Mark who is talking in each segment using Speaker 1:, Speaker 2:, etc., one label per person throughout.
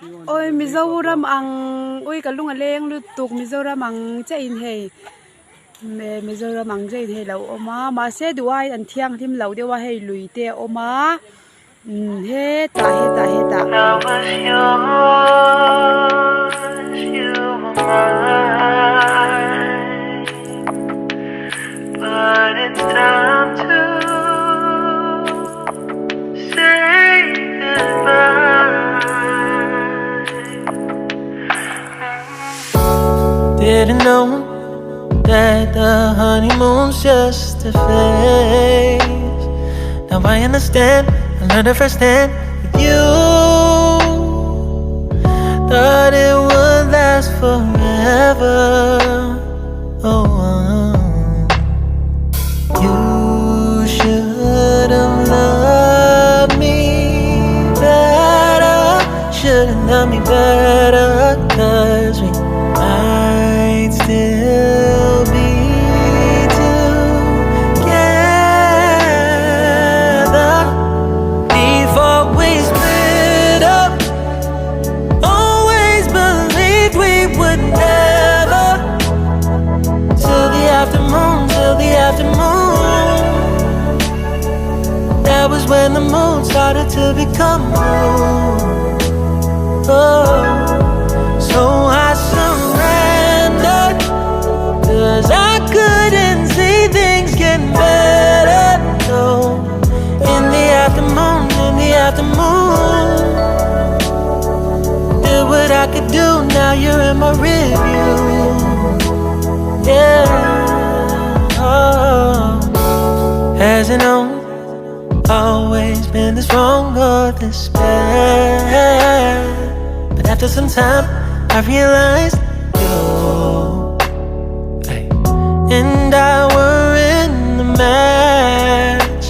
Speaker 1: ôi Mizoram ang ôi cả lung aleng lu tuk Mizoram ang che in hei Mizoram ang che in hei lo oma ma se duai an thiang thim lo dewa hei lui te oma he ta
Speaker 2: Now was yours, you were mine, but it's time to say goodbye. Didn't know that the honeymoon's just a phase. Now I understand, I learned it firsthand with you. Thought it would last forever. Oh, you should have loved me better. Should have loved me better, 'cause we might still be together before we split up. Always believed we would never, till the afternoon, till the afternoon. That was when the moon started to become moon. Oh, so I surrendered, 'cause I couldn't see things getting better. No, in the afternoon, in the afternoon, did what I could do. Now you're in my review. Yeah. Oh. Hasn't always been this wrong or this bad, but after some time I realized you and I were in the match.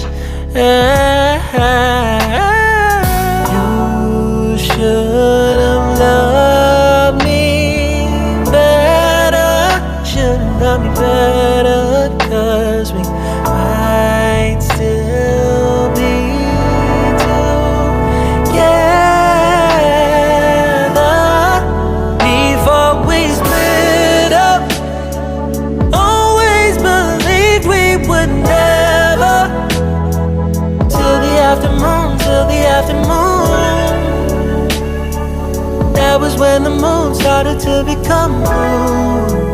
Speaker 2: You should have loved me better. Should have loved me better, 'cause we might still be together before we split up. Always believed we would never, till the afternoon, till the afternoon. That was when the moon started to become moon.